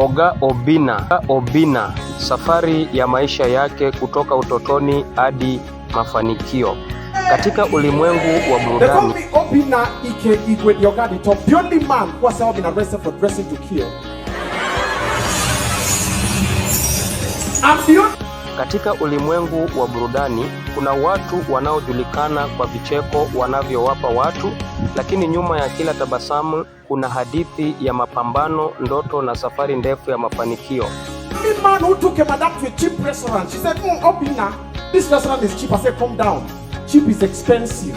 Oga Obinna, safari ya maisha yake kutoka utotoni hadi mafanikio. Katika ulimwengu wa burudani, katika ulimwengu wa burudani kuna watu wanaojulikana kwa vicheko wanavyowapa watu, lakini nyuma ya kila tabasamu kuna hadithi ya mapambano, ndoto na safari ndefu ya mafanikio. The man who took a madam to a cheap restaurant, she said, Obinna, this restaurant is cheap. I said, calm down. Cheap is expensive.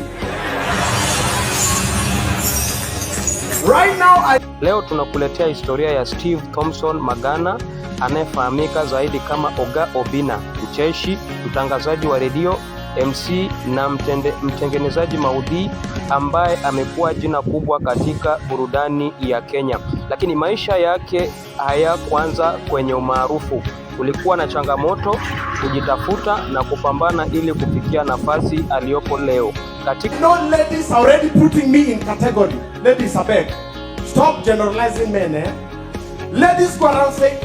Right now, Leo tunakuletea historia ya Steve Thompson Magana, anayefahamika zaidi kama Oga Obinna, mcheshi, mtangazaji wa redio, MC na mtengenezaji maudhui ambaye amekuwa jina kubwa katika burudani ya Kenya. Lakini maisha yake hayakuanza kwenye umaarufu. Kulikuwa na changamoto, kujitafuta na kupambana ili kufikia nafasi aliyopo leo. No, ladies are already putting me in category. Ladies, I beg, stop generalizing men, eh? Ladies go around saying,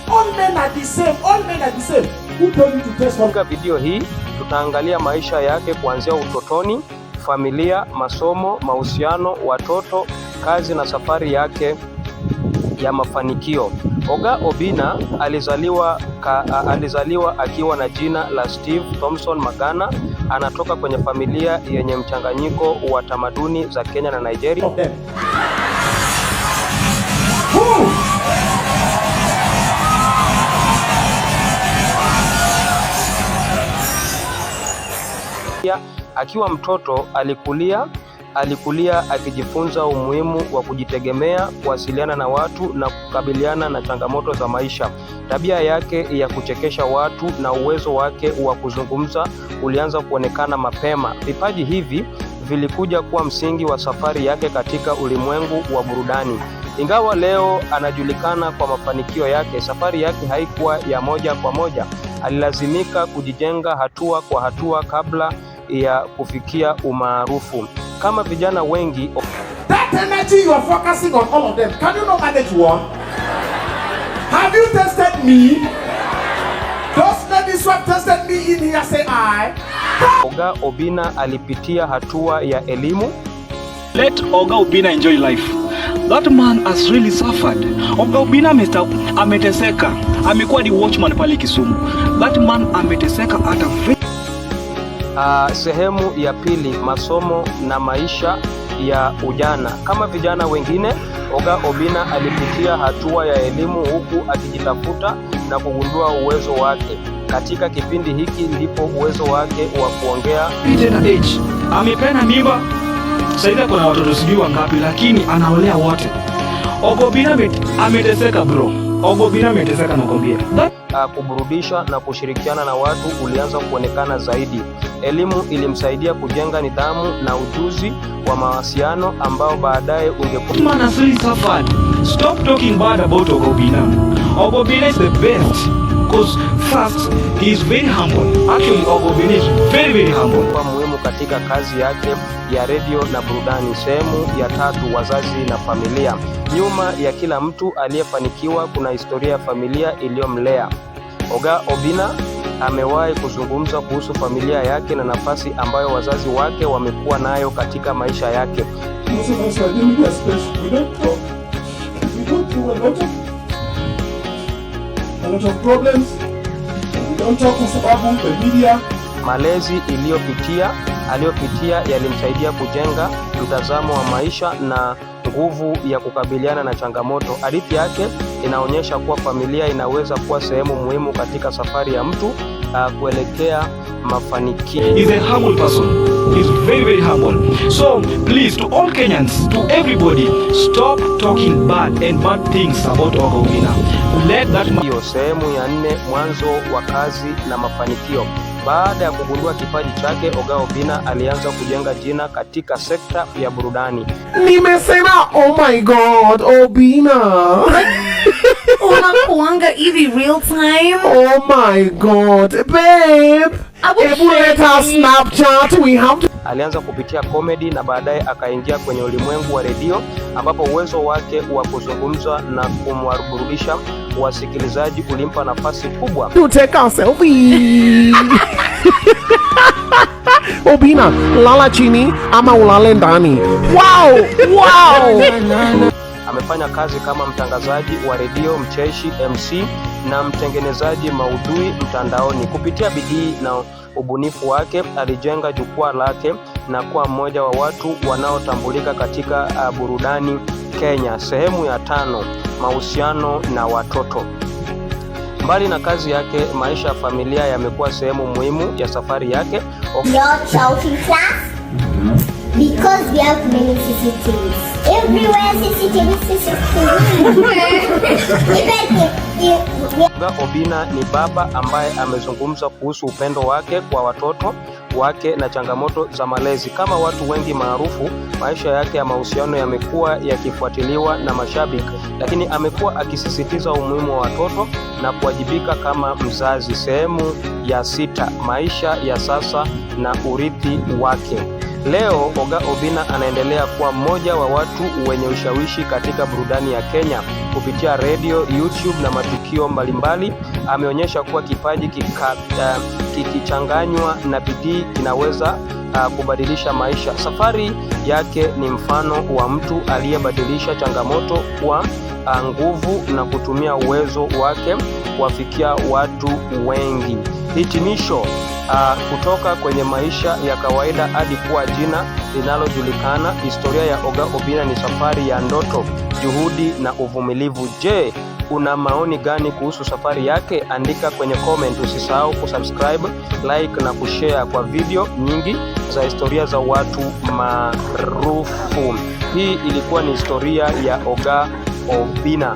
all men are the same, all men are the same. Who told you to test one? Katika video hii tutaangalia maisha yake kuanzia utotoni, familia, masomo, mahusiano, watoto, kazi na safari yake ya mafanikio. Oga Obinna alizaliwa akiwa na jina la Steve Thompson Magana. Anatoka kwenye familia yenye mchanganyiko wa tamaduni za Kenya na Nigeria. Akiwa mtoto alikulia akijifunza umuhimu wa kujitegemea, kuwasiliana na watu na kukabiliana na changamoto za maisha. Tabia yake ya kuchekesha watu na uwezo wake wa kuzungumza ulianza kuonekana mapema. Vipaji hivi vilikuja kuwa msingi wa safari yake katika ulimwengu wa burudani. Ingawa leo anajulikana kwa mafanikio yake, safari yake haikuwa ya moja kwa moja. Alilazimika kujijenga hatua kwa hatua kabla ya kufikia umaarufu. Kama vijana wengi, that energy you are focusing on all of them, can you not manage one? Have you tested me? Those ladies who have tested me in here say I. Oga Obinna alipitia hatua ya elimu. Let Oga Obinna enjoy life. That man has really suffered. Oga Obinna ameteseka. Amekuwa ni watchman pale Kisumu. That man ameteseka hata sehemu ya pili, masomo na maisha ya ujana. Kama vijana wengine, Oga Obinna alipitia hatua ya elimu huku akijitafuta na kugundua uwezo wake. Katika kipindi hiki ndipo uwezo wake wa kuongea. Amepena mimba. Sasa kuna watoto sijui wangapi, lakini anaolea wote. Oga Obinna ameteseka bro. Oga Obinna ameteseka nakwambia. Kuburudisha na kushirikiana na watu ulianza kuonekana zaidi. Elimu ilimsaidia kujenga nidhamu na ujuzi wa mawasiliano ambao baadaye ungekuwa. Man has really suffered. Stop talking bad about Oga Obinna. Oga Obinna is the best because first he is very humble. Actually Oga Obinna is very very humble. Kwa muhimu katika kazi yake ya redio na burudani. Sehemu ya tatu, wazazi na familia. Nyuma ya kila mtu aliyefanikiwa kuna historia ya familia iliyomlea. Oga Obinna amewahi kuzungumza kuhusu familia yake na nafasi ambayo wazazi wake wamekuwa nayo katika maisha yake. Malezi aliyopitia yalimsaidia kujenga mtazamo wa maisha na nguvu ya kukabiliana na changamoto. Hadithi yake inaonyesha kuwa familia inaweza kuwa sehemu muhimu katika safari ya mtu kuelekea mafanikio. He is a humble person. He is very very humble. So please, to all Kenyans, to everybody, stop talking bad and bad things about Oga Obinna. Let that sehemu ya 4, mwanzo wa kazi na mafanikio. Baada ya kugundua kipaji chake, Oga Obinna alianza kujenga jina katika sekta ya burudani. Nimesema oh my god, Obinna. Unakuanga hivi real time? Oh my god, babe. Let us Snapchat, we have to. Alianza kupitia comedy na baadaye akaingia kwenye ulimwengu wa redio, ambapo uwezo wake wa kuzungumza na kumwaburudisha wasikilizaji ulimpa nafasi kubwa. Take a selfie. Obinna, lala chini ama ulale ndani. Wow! Wow! Amefanya kazi kama mtangazaji wa redio, mcheshi, MC na mtengenezaji maudhui mtandaoni. Kupitia bidii na ubunifu wake, alijenga jukwaa lake na kuwa mmoja wa watu wanaotambulika katika burudani Kenya. Sehemu ya 5: mahusiano na watoto. Mbali na kazi yake, maisha ya familia yamekuwa sehemu muhimu ya safari yake. Because we have many CCTVs. Everywhere CCTVs. Oga Obinna ni baba ambaye amezungumza kuhusu upendo wake kwa watoto wake na changamoto za malezi. Kama watu wengi maarufu, maisha yake ya mahusiano yamekuwa yakifuatiliwa na mashabiki, lakini amekuwa akisisitiza umuhimu wa watoto na kuwajibika kama mzazi. Sehemu ya 6: maisha ya sasa na urithi wake. Leo Oga Obinna anaendelea kuwa mmoja wa watu wenye ushawishi katika burudani ya Kenya. Kupitia radio, YouTube na matukio mbalimbali, ameonyesha kuwa kipaji kikichanganywa na bidii kinaweza kubadilisha maisha. Safari yake ni mfano wa mtu aliyebadilisha changamoto kwa nguvu na kutumia uwezo wake kuwafikia watu wengi. Hitimisho: kutoka kwenye maisha ya kawaida hadi kuwa jina linalojulikana, historia ya Oga Obinna ni safari ya ndoto, juhudi na uvumilivu. Je, una maoni gani kuhusu safari yake? Andika kwenye comment. Usisahau kusubscribe, like na kushare kwa video nyingi za historia za watu maarufu. Hii ilikuwa ni historia ya Oga Obinna.